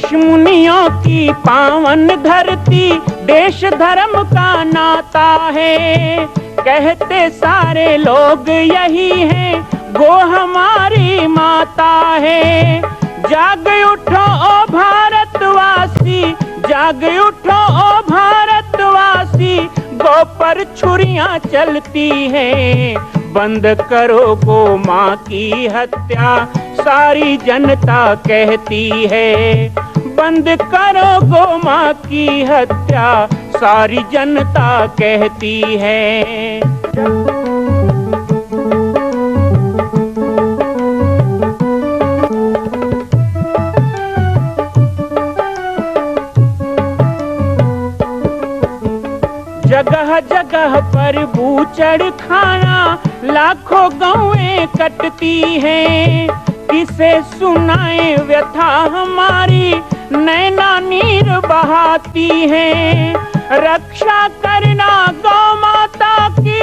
ऋषि मुनियों की पावन धरती, देश धर्म का नाता है। कहते सारे लोग यही हैं, गो हमारी माता है। जाग उठो ओ भारतवासी, जाग उठो ओ भारतवासी, गो पर छुरियां चलती हैं। बंद करो गो माँ की हत्या, सारी जनता कहती है। बंद करो गो माँ की हत्या, सारी जनता कहती है। जगह जगह पर बूचड़ खाना, लाखों गौएं कटती हैं। किसे सुनाए व्यथा हमारी, नैना नीर बहाती हैं। रक्षा करना गौ माता की,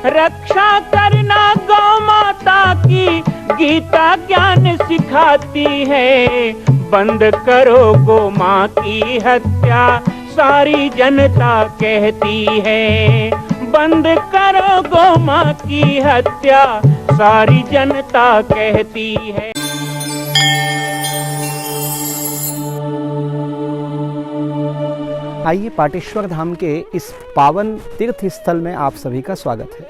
रक्षा करना गौ माता की, गीता ज्ञान सिखाती है। बंद करो गो माँ की हत्या, सारी जनता कहती है। बंद करो गो माँ की हत्या, सारी जनता कहती है। आइए, पाटेश्वर धाम के इस पावन तीर्थ स्थल में आप सभी का स्वागत है।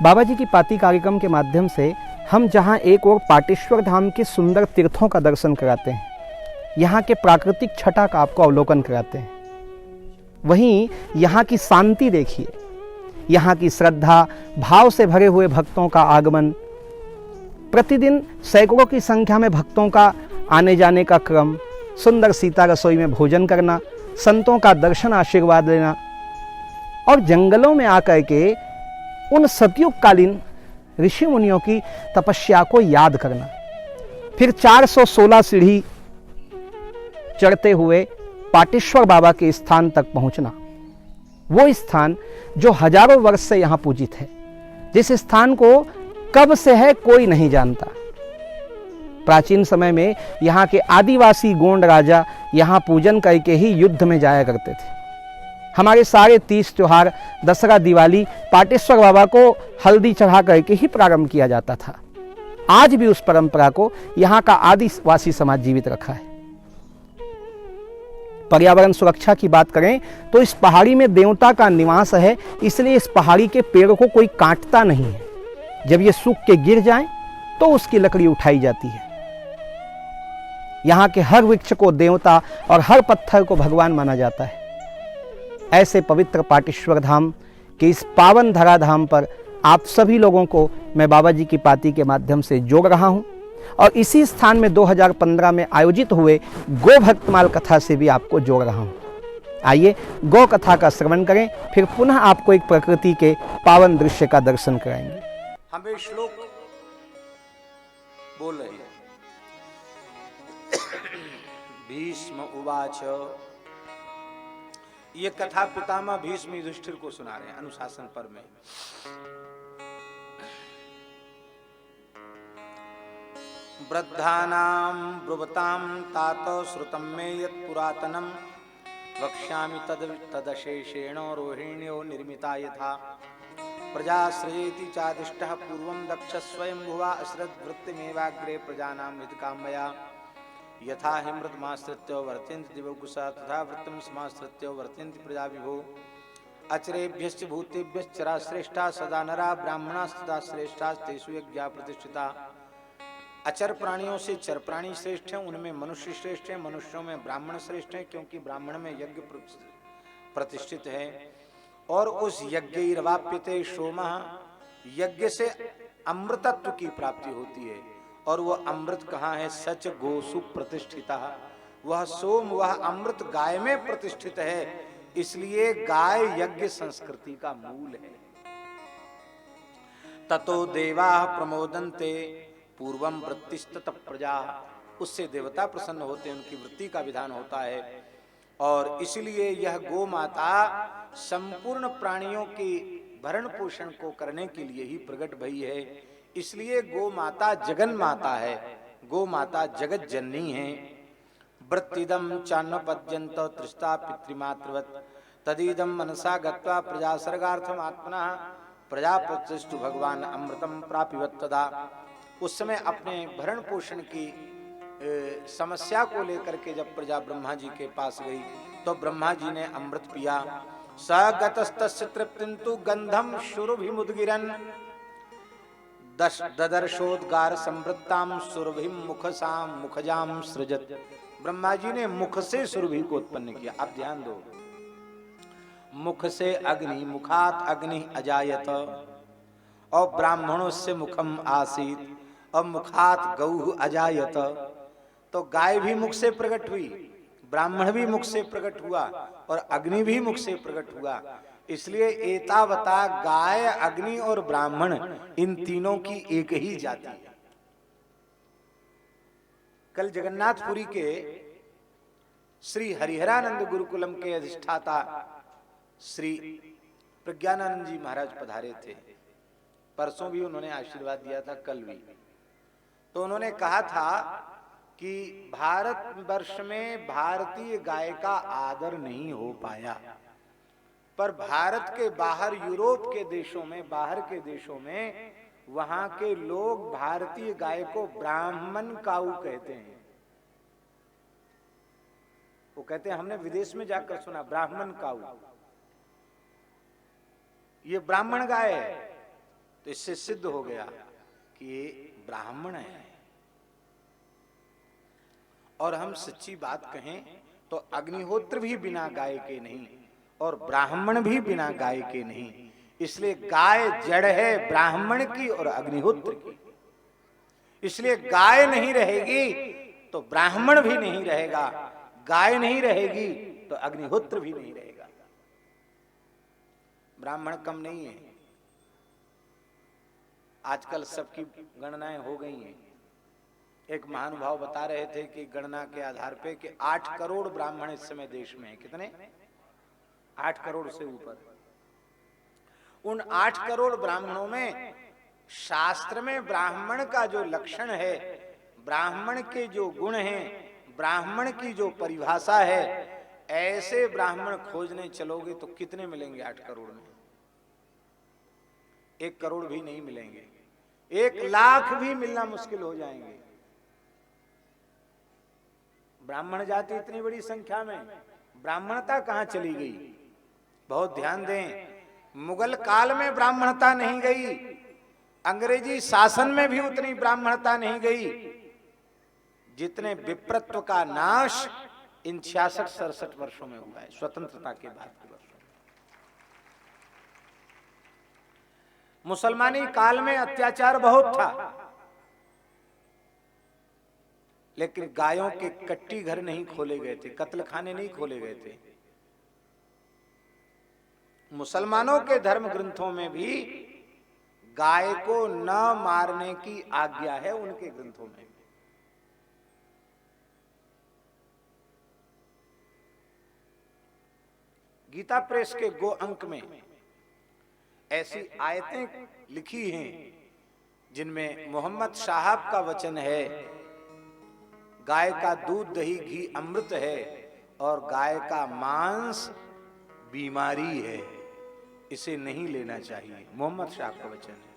बाबा जी की पाती कार्यक्रम के माध्यम से हम जहां एक और पाटेश्वर धाम के सुंदर तीर्थों का दर्शन कराते हैं, यहाँ के प्राकृतिक छटा का आपको अवलोकन कराते हैं, वहीं यहाँ की शांति देखिए, यहाँ की श्रद्धा भाव से भरे हुए भक्तों का आगमन, प्रतिदिन सैकड़ों की संख्या में भक्तों का आने जाने का क्रम, सुंदर सीता रसोई में भोजन करना, संतों का दर्शन आशीर्वाद लेना और जंगलों में आकर के उन सतयुग कालीन ऋषि मुनियों की तपस्या को याद करना, फिर 416 सीढ़ी चढ़ते हुए पाटेश्वर बाबा के स्थान तक पहुंचना। वो स्थान जो हजारों वर्ष से यहाँ पूजित है, जिस स्थान को कब से है कोई नहीं जानता। प्राचीन समय में यहाँ के आदिवासी गोंड राजा यहाँ पूजन करके ही युद्ध में जाया करते थे। हमारे सारे 30 त्योहार, दशहरा, दिवाली पाटेश्वर बाबा को हल्दी चढ़ा करके ही प्रारंभ किया जाता था। आज भी उस परंपरा को यहाँ का आदिवासी समाज जीवित रखा है। पर्यावरण सुरक्षा की बात करें तो इस पहाड़ी में देवता का निवास है, इसलिए इस पहाड़ी के पेड़ को कोई काटता नहीं है। जब ये सूख के गिर जाएं तो उसकी लकड़ी उठाई जाती है। यहाँ के हर वृक्ष को देवता और हर पत्थर को भगवान माना जाता है। ऐसे पवित्र पाटेश्वर धाम के इस पावन धराधाम पर आप सभी लोगों को मैं बाबा जी की पाती के माध्यम से जोड़ रहा हूँ और इसी स्थान में 2015 में आयोजित हुए गो भक्तमाल कथा से भी आपको जोड़ रहा हूँ। आइए गौ कथा का श्रवण करें, फिर पुनः आपको एक प्रकृति के पावन दृश्य का दर्शन कराएंगे। हमें श्लोक बोल रहे हैं। भीष्म उवाच, ये कथा पितामह भीष्म युधिष्ठिर को सुना रहे हैं अनुशासन पर्व में। वृद्धानां ब्रुवतां तात श्रुतं मे यत् पुरातनं, वक्ष्यामि तदशेषेण रोहिण्यो निर्मिता यथा। प्रजाश्रयेति चादिष्टः पूर्वं दक्ष स्वयंभुवा अश्रद्वृत्तिमेवाग्रे प्रजानां हितकामया। यथा हिमृतमाश्रित्य वर्त्यन्ति दिवगुषा, तथा वृत्तं समाश्रित्य वर्त्यन्ति प्रजा विभो। अचरेभ्यश्च भूतेभ्यश्चरा श्रेष्ठा, सदा नरा ब्राह्मणा सदा श्रेष्ठा, तेषु यज्ञा प्रतिष्ठिता। अचर प्राणियों से चर प्राणी श्रेष्ठ हैं, उनमें मनुष्य श्रेष्ठ हैं, मनुष्यों में ब्राह्मण श्रेष्ठ हैं, क्योंकि ब्राह्मण में यज्ञ प्रतिष्ठित है। और उस यज्ञैर्वाप्यते सोमः, यज्ञ से अमृतत्व की प्राप्ति होती है। और वह अमृत कहाँ है? सच गोसु प्रतिष्ठिता। वह सोम, वह अमृत गाय में प्रतिष्ठित है, इसलिए गाय यज्ञ संस्कृति का मूल है। ततो देवा प्रमोदन्ते पूर्वम वृत्तिस्तत प्रजा, उससे देवता प्रसन्न होते हैं, उनकी वृत्ति का विधान होता है। और इसलिए यह गो माता संपूर्ण प्राणियों की भरण पोषण को करने के लिए ही प्रकट भई है। इसलिए गो माता जगन माता है, गो माता जगत जननी है। वृत्तिदम चान्नपद्यंत त्रिस्ता पितृमातृवत तदीदम मनसा गत्वा प्रजा सर्गार्थम आत्मना प्रजा प्रतिष्ठु भगवान अमृतम प्रापिवत तदा। उस समय अपने भरण पोषण की समस्या को लेकर के जब प्रजा ब्रह्मा जी के पास गई तो ब्रह्मा जी ने अमृत पिया। सगतस्तस्य तृप्तिन्तु गंधम शुरभिमुद्गिरन् ददर्शोद्गार संवृत्ताम सुरभिम मुखसाम मुखजाम सृजत। ब्रह्मा जी ने मुख से सुरभि को उत्पन्न किया। अब ध्यान दो, मुख से अग्नि, मुखात अग्नि अजायत, और ब्राह्मणों से मुखम आसीत, और मुखात गौ अजायत। तो गाय भी मुख से प्रकट हुई, ब्राह्मण भी मुख से प्रकट हुआ, और अग्नि भी मुख से प्रकट हुआ। इसलिए एतावता गाय, अग्नि और ब्राह्मण इन तीनों की एक ही जाति है। कल जगन्नाथपुरी के श्री हरिहरानंद गुरुकुलम के अधिष्ठाता श्री प्रज्ञानानंद जी महाराज पधारे थे। परसों भी उन्होंने आशीर्वाद दिया था, कल भी। तो उन्होंने कहा था कि भारत वर्ष में भारतीय गाय का आदर नहीं हो पाया, पर भारत के बाहर यूरोप के देशों में, बाहर के देशों में वहां के लोग भारतीय गाय को ब्राह्मण काऊ कहते हैं। वो कहते हैं, हमने विदेश में जाकर सुना ब्राह्मण काऊ, ये ब्राह्मण गाय है। तो इससे सिद्ध हो गया कि ये ब्राह्मण है। और हम सच्ची बात कहें तो अग्निहोत्र भी बिना गाय के नहीं, और ब्राह्मण भी बिना गाय के नहीं। इसलिए गाय जड़ है ब्राह्मण की और अग्निहोत्र की। इसलिए गाय नहीं रहेगी तो ब्राह्मण भी नहीं रहेगा, गाय नहीं रहेगी तो अग्निहोत्र भी नहीं रहेगा। ब्राह्मण कम नहीं है। आजकल सबकी गणनाएं हो गई हैं। एक महानुभाव बता रहे थे कि गणना के आधार पे कि 8 करोड़ ब्राह्मण इस समय देश में है। कितने? 8 करोड़ से ऊपर। उन 8 करोड़ ब्राह्मणों में शास्त्र में ब्राह्मण का जो लक्षण है, ब्राह्मण के जो गुण हैं, ब्राह्मण की जो परिभाषा है, ऐसे ब्राह्मण खोजने चलोगे तो कितने मिलेंगे 8 करोड़ में? 1 करोड़ भी नहीं मिलेंगे, 1 लाख भी मिलना मुश्किल हो जाएंगे। ब्राह्मण जाति इतनी बड़ी संख्या में, ब्राह्मणता कहां चली गई? बहुत ध्यान दें, मुगल काल में ब्राह्मणता नहीं गई, अंग्रेजी शासन में भी उतनी ब्राह्मणता नहीं गई जितने विप्रत्व का नाश इन 66-67 वर्षों में हुआ है, स्वतंत्रता के बाद के वर्षों में। मुसलमानी काल में अत्याचार बहुत था, लेकिन गायों के कट्टी घर नहीं खोले गए थे, कत्ल खाने नहीं खोले गए थे। मुसलमानों के धर्म ग्रंथों में भी गाय को न मारने की आज्ञा है, उनके ग्रंथों में। गीता प्रेस के गो अंक में ऐसी आयतें लिखी हैं जिनमें मोहम्मद साहब का वचन है, गाय का दूध दही घी अमृत है और गाय का मांस बीमारी है, इसे नहीं लेना चाहिए। मोहम्मद साहब का वचन है।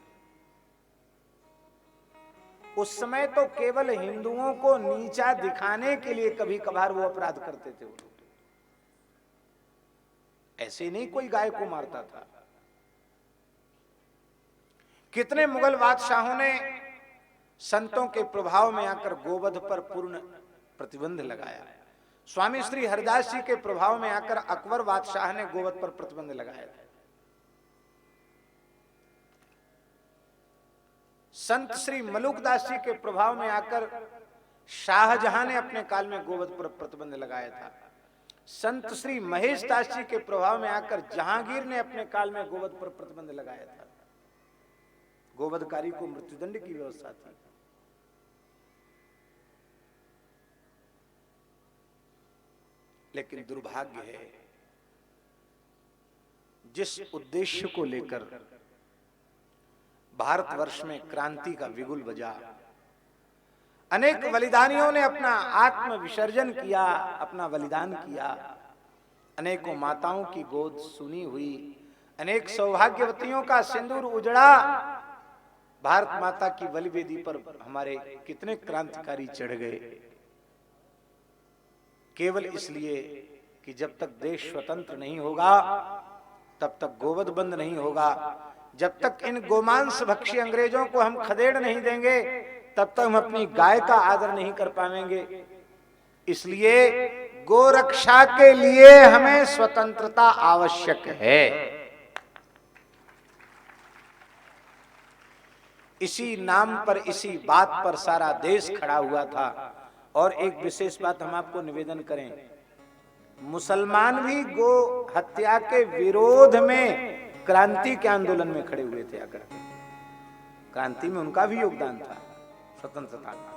उस समय तो केवल हिंदुओं को नीचा दिखाने के लिए कभी कभार वो अपराध करते थे। वो ऐसे नहीं कोई गाय को मारता था। कितने मुगल बादशाहों ने संतों के प्रभाव में आकर गोवध पर पूर्ण प्रतिबंध लगाया। स्वामी श्री हरदास जी के प्रभाव में आकर अकबर बादशाह ने गोवध पर प्रतिबंध लगाया था। संत श्री मलुकदास जी के प्रभाव में आकर शाहजहां ने अपने काल में गोवध पर प्रतिबंध लगाया था। संत श्री महेश दास जी के प्रभाव में आकर जहांगीर ने अपने काल में गोवध पर प्रतिबंध लगाया था। गोवधकारी को मृत्युदंड की व्यवस्था थी। लेकिन दुर्भाग्य है, जिस उद्देश्य को लेकर भारतवर्ष में क्रांति का बिगुल बजा। अनेक बलिदानियों ने अपना आत्म विसर्जन किया, अपना बलिदान किया। अनेकों माताओं की गोद सुनी हुई, अनेक सौभाग्यवतियों का सिंदूर उजड़ा। भारत माता की बलिवेदी पर हमारे कितने क्रांतिकारी चढ़ गए, केवल इसलिए कि जब तक देश स्वतंत्र नहीं होगा तब तक गोवध बंद नहीं होगा। जब तक इन गोमांस भक्षी अंग्रेजों को हम खदेड़ नहीं देंगे तब तक हम अपनी गाय का आदर नहीं कर पाएंगे। इसलिए गोरक्षा के लिए हमें स्वतंत्रता आवश्यक है। इसी नाम पर, इसी बात पर सारा देश खड़ा हुआ था। और एक विशेष बात हम आपको निवेदन करें, मुसलमान भी गो हत्या के विरोध में क्रांति के आंदोलन में खड़े हुए थे। आकर क्रांति में उनका भी योगदान था, स्वतंत्रता का।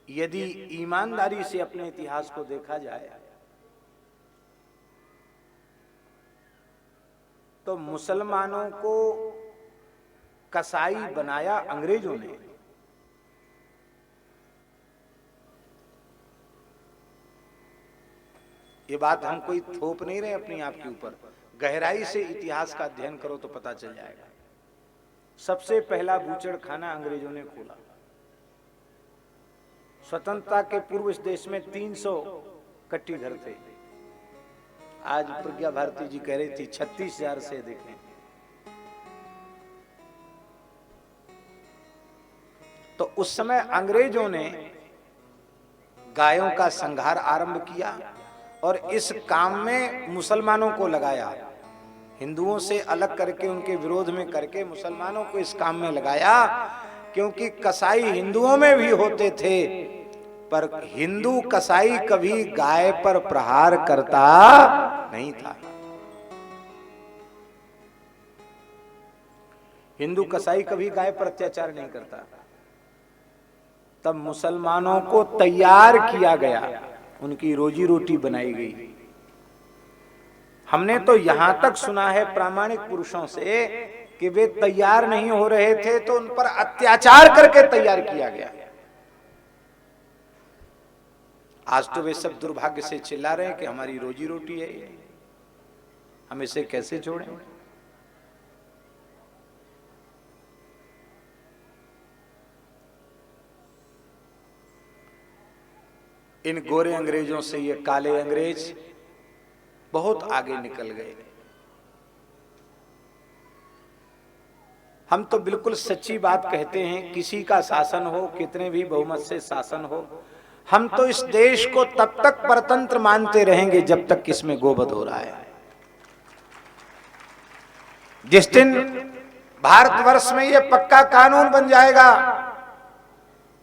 यदि ईमानदारी से अपने इतिहास को देखा जाए तो मुसलमानों को कसाई बनाया अंग्रेजों ने। ये बात हम कोई थोप नहीं रहे अपने आप के ऊपर, गहराई से इतिहास का अध्ययन करो तो पता चल जाएगा। सबसे पहला बूचड़ खाना अंग्रेजों ने खोला। स्वतंत्रता के पूर्व इस देश में 300 कट्टी घर थे। आज प्रज्ञा भारती जी कह रही थी 36,000 से अधिक हैं। तो उस समय अंग्रेजों ने गायों का संहार आरंभ किया और इस काम में मुसलमानों को लगाया। हिंदुओं से अलग करके, उनके विरोध में करके मुसलमानों को इस काम में लगाया, क्योंकि कसाई हिंदुओं में भी होते थे, पर हिंदू कसाई कभी गाय पर प्रहार करता नहीं था। हिंदू कसाई कभी गाय पर अत्याचार नहीं करता। तब मुसलमानों को तैयार किया गया, उनकी रोजी रोटी बनाई गई। हमने तो यहां तक सुना है प्रामाणिक पुरुषों से कि वे तैयार नहीं हो रहे थे तो उन पर अत्याचार करके तैयार किया गया। आज तो वे सब दुर्भाग्य से चिल्ला रहे हैं कि हमारी रोजी रोटी है ये, हम इसे कैसे छोड़ें। इन गोरे अंग्रेजों से ये काले अंग्रेज बहुत आगे निकल गए। हम तो बिल्कुल सच्ची बात कहते हैं, किसी का शासन हो, कितने भी बहुमत से शासन हो, हम तो इस देश को तब तक परतंत्र मानते रहेंगे जब तक इसमें गोवध हो रहा है। जिस दिन भारतवर्ष में यह पक्का कानून बन जाएगा,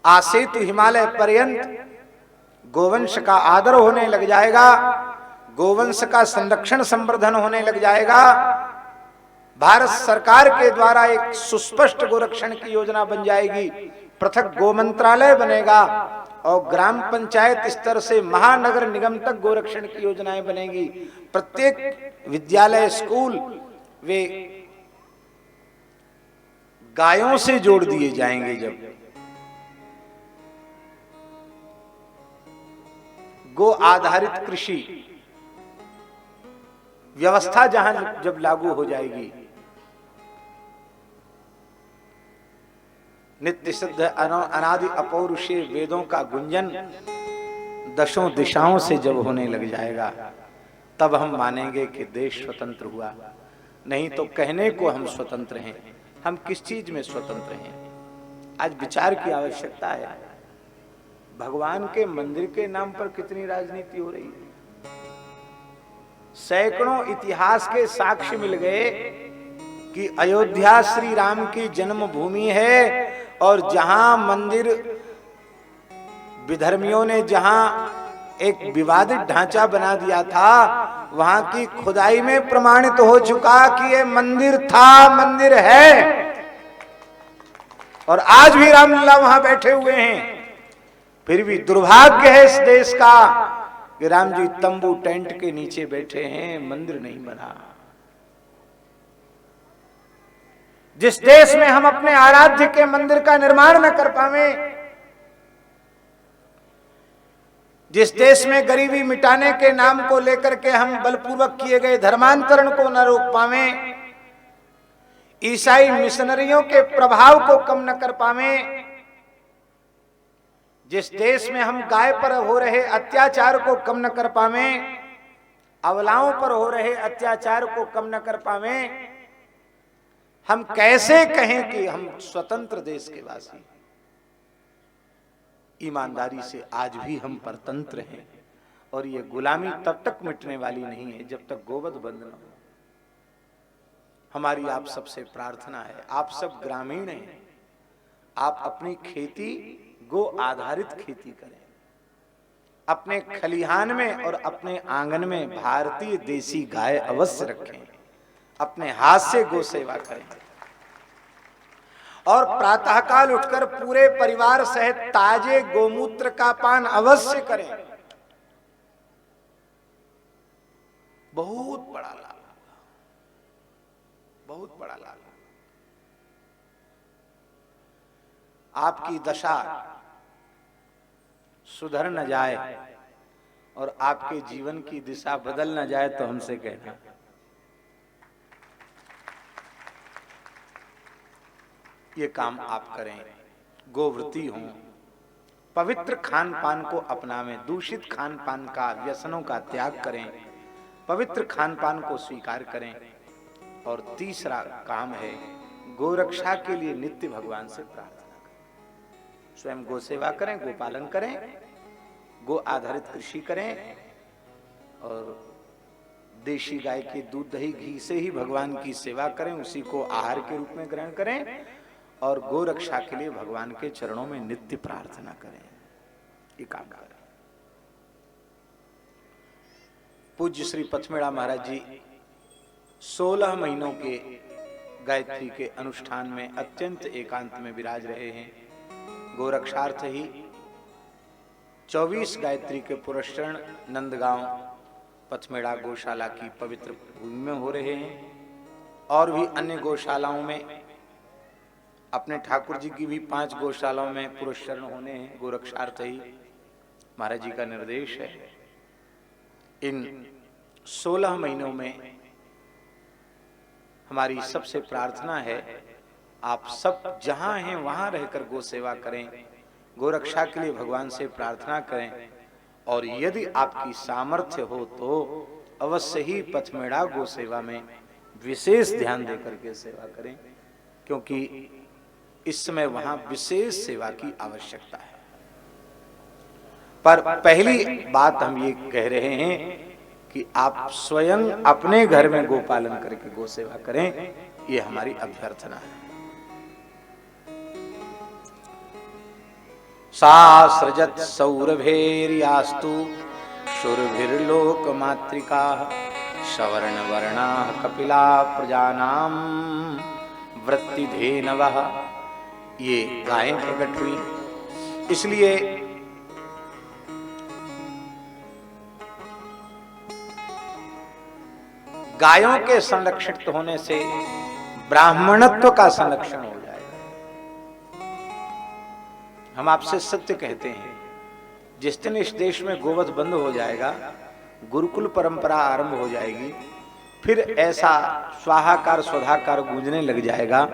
आसेतु हिमालय पर्यंत गोवंश का आदर होने लग जाएगा, गोवंश का संरक्षण संवर्धन होने लग जाएगा, भारत सरकार के द्वारा एक सुस्पष्ट गोरक्षण की योजना बन जाएगी, पृथक गो मंत्रालय बनेगा और ग्राम पंचायत स्तर से महानगर निगम तक गोरक्षण की योजनाएं बनेगी। प्रत्येक विद्यालय, स्कूल वे गायों से जोड़ दिए जाएंगे। जब गो आधारित कृषि व्यवस्था जहां जब लागू हो जाएगी, नित्य सिद्ध अनादि अपौरुषेय वेदों का गुंजन दशों दिशाओं से जब होने लग जाएगा, तब हम मानेंगे कि देश स्वतंत्र हुआ। नहीं तो कहने को हम स्वतंत्र हैं, हम किस चीज में स्वतंत्र हैं? आज विचार की आवश्यकता है। भगवान के मंदिर के नाम पर कितनी राजनीति हो रही है। सैकड़ों इतिहास के साक्ष्य मिल गए कि अयोध्या श्री राम की जन्मभूमि है, और जहां मंदिर विधर्मियों ने जहां एक विवादित ढांचा बना दिया था, वहां की खुदाई में प्रमाणित हो चुका कि ये मंदिर था, मंदिर है, और आज भी रामलला वहां बैठे हुए हैं। फिर भी दुर्भाग्य है इस देश का कि राम जी तंबू टेंट के नीचे बैठे हैं, मंदिर नहीं बना। जिस देश में हम अपने आराध्य के मंदिर का निर्माण न कर पावे, जिस देश में गरीबी मिटाने के नाम को लेकर के हम बलपूर्वक किए गए धर्मांतरण को न रोक पावे, ईसाई मिशनरियों के प्रभाव को कम न कर पावे, जिस देश में हम गाय पर हो रहे अत्याचार को कम न कर पावे, अबलाओं पर हो रहे अत्याचार को कम न कर पावे, हम कैसे कहें कि हम स्वतंत्र देश के वासी? ईमानदारी से आज भी हम परतंत्र हैं, और ये गुलामी तब तक मिटने वाली नहीं है जब तक गोवध बंद न हो। हमारी आप सबसे प्रार्थना है, आप सब ग्रामीण हैं, आप अपनी खेती गो आधारित खेती करें, अपने खलिहान में और अपने आंगन में भारतीय देसी गाय अवश्य रखें, अपने हाथ से गो सेवा करें, और प्रातःकाल उठकर पूरे परिवार सहित ताजे गोमूत्र का पान अवश्य करें। बहुत बड़ा लाभ, बहुत बड़ा लाभ। आपकी दशा सुधर न जाए और आपके जीवन की दिशा बदल न जाए तो हमसे कहना। ये काम आप करें, गोव्रती हों, पवित्र खान पान को अपनावें, दूषित खान पान का, व्यसनों का त्याग करें, पवित्र खान पान को स्वीकार करें। और तीसरा काम है गोरक्षा के लिए नित्य भगवान से प्रार्थना करें, स्वयं गो सेवा करें, गोपालन करें, गो आधारित कृषि करें, और देशी गाय के दूध दही घी से ही भगवान की सेवा करें, उसी को आहार के रूप में ग्रहण करें, और गो रक्षा के लिए भगवान के चरणों में नित्य प्रार्थना करें। ये काम करें। पूज्य श्री पथमेड़ा महाराज जी 16 महीनों के गायत्री के अनुष्ठान में अत्यंत एकांत में विराज रहे हैं। गोरक्षार्थ ही 24 गायत्री के पुरस्चरण नंदगांव पथमेड़ा गौशाला की पवित्र भूमि में हो रहे हैं, और भी अन्य गौशालाओं में, अपने ठाकुर जी की भी 5 गौशालाओं में पुरस्चरण होने हैं। गोरक्षार्थ ही महाराज जी का निर्देश है। इन 16 महीनों में हमारी सबसे प्रार्थना है, आप सब जहां हैं वहां रहकर गो सेवा करें, गोरक्षा के लिए भगवान से प्रार्थना करें, और यदि आपकी सामर्थ्य हो तो अवश्य ही पथमेड़ा गो सेवा में विशेष ध्यान देकर के सेवा करें, क्योंकि इस समय वहां विशेष सेवा की आवश्यकता है। पर पहली बात हम ये कह रहे हैं कि आप स्वयं अपने घर में गोपालन करके गो सेवा करें, ये हमारी अभ्यर्थना है। सा सृजत सौरभेर्यास्तु शुरभिर्लोक मातृका सवर्ण वर्णा कपिला प्रजानाम वृत्ति धेनवः। ये गायें प्रकट हुई, इसलिए गायों के संरक्षित होने से ब्राह्मणत्व का संरक्षण हो जाएगा। हम आपसे सत्य कहते हैं, जिस दिन इस देश में गोवध बंद हो जाएगा, गुरुकुल परंपरा आरंभ हो जाएगी, फिर ऐसा स्वाहाकार स्वधाकार गूंजने लग जाएगा,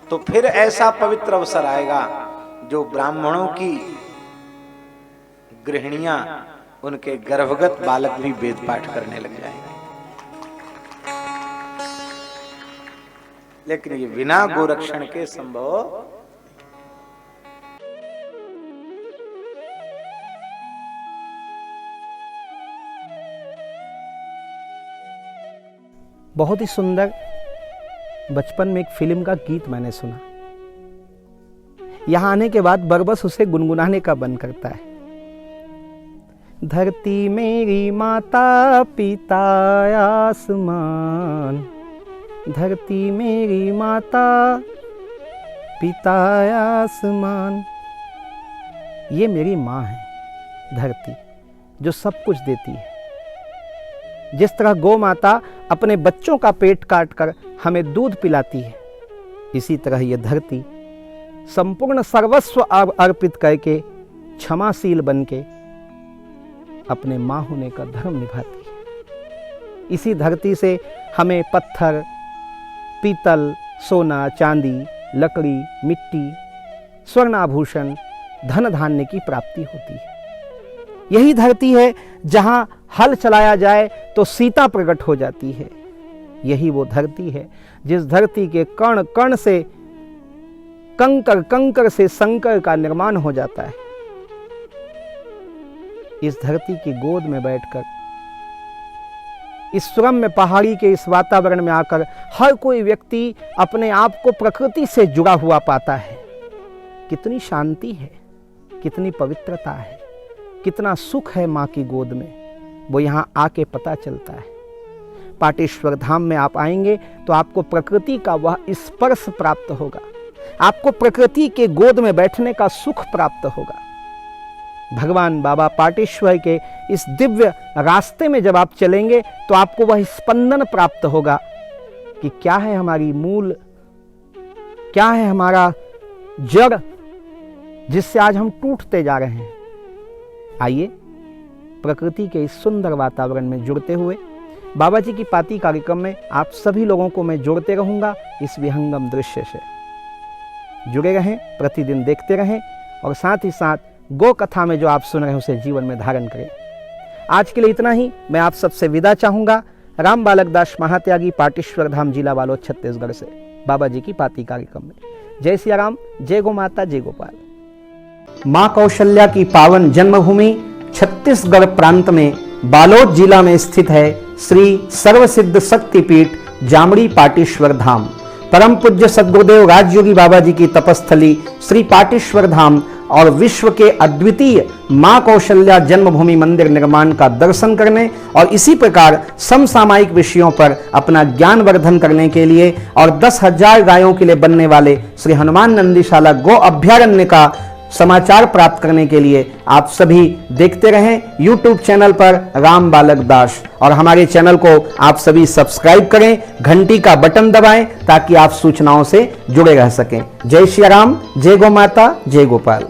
तो फिर ऐसा पवित्र अवसर आएगा जो ब्राह्मणों की गृहिणियां, उनके गर्भगत बालक भी वेद पाठ करने लग जाएंगे। लेकिन ये बिना गोरक्षण के संभव। बहुत ही सुंदर बचपन में एक फिल्म का गीत मैंने सुना। यहां आने के बाद बरबस उसे गुनगुनाने का मन करता है। धरती मेरी माता पिता आसमान, धरती मेरी माता पिता आसमान, ये मेरी माँ है धरती, जो सब कुछ देती है। जिस तरह गौ माता अपने बच्चों का पेट काट कर हमें दूध पिलाती है, इसी तरह यह धरती संपूर्ण सर्वस्व अर्पित करके क्षमाशील बनके अपने मां होने का धर्म निभाती है। इसी धरती से हमें पत्थर, पीतल, सोना, चांदी, लकड़ी, मिट्टी, स्वर्ण आभूषण, धन धान्य की प्राप्ति होती है। यही धरती है जहां हल चलाया जाए तो सीता प्रकट हो जाती है। यही वो धरती है जिस धरती के कण कण से, कंकर कंकर से शंकर का निर्माण हो जाता है। इस धरती की गोद में बैठकर, इस सुरम्य पहाड़ी के इस वातावरण में आकर हर कोई व्यक्ति अपने आप को प्रकृति से जुड़ा हुआ पाता है। कितनी शांति है, कितनी पवित्रता है, कितना सुख है मां की गोद में, वो यहां आके पता चलता है। पाटेश्वर धाम में आप आएंगे तो आपको प्रकृति का वह स्पर्श प्राप्त होगा, आपको प्रकृति के गोद में बैठने का सुख प्राप्त होगा। भगवान बाबा पाटेश्वर के इस दिव्य रास्ते में जब आप चलेंगे तो आपको वह स्पंदन प्राप्त होगा कि क्या है हमारी मूल, क्या है हमारा जड़, जिससे आज हम टूटते जा रहे हैं। आइए प्रकृति के इस सुंदर वातावरण में जुड़ते हुए बाबा जी की पाती कार्यक्रम में आप सभी लोगों को मैं जोड़ते रहूंगा इस विहंगम दृश्य से। जुड़े रहें, प्रतिदिन देखते रहें और साथ ही साथ गो कथा में जो आप सुन रहे हैं उसे जीवन में धारण करें। आज के लिए इतना ही। मैं आप सबसे विदा चाहूंगा राम बालक दास महात्यागी, पाटेश्वर धाम, जिला बालोद, छत्तीसगढ़ से, बाबा जी की पाती कार्यक्रम में। जय सिया राम, जय गो माता, जय गोपाल। मां कौशल्या की पावन जन्मभूमि छत्तीसगढ़ प्रांत में बालोद जिला में स्थित है श्री सर्वसिद्ध शक्तिपीठ जामड़ी पाटेश्वर धाम। परम पूज्य सद्गुरुदेव राजयोगी बाबा जी की तपस्थली श्री पाटेश्वर धाम और विश्व के अद्वितीय मां कौशल्या जन्मभूमि मंदिर निर्माण का दर्शन करने और इसी प्रकार समसामयिक विषयों पर अपना ज्ञान वर्धन करने के लिए और 10,000 गायों के लिए बनने वाले श्री हनुमान नंदीशाला गो अभ्यारण्य का समाचार प्राप्त करने के लिए आप सभी देखते रहें YouTube चैनल पर राम बालक दास, और हमारे चैनल को आप सभी सब्सक्राइब करें, घंटी का बटन दबाएं ताकि आप सूचनाओं से जुड़े रह सकें। जय श्री राम, जय गो माता, जय गोपाल।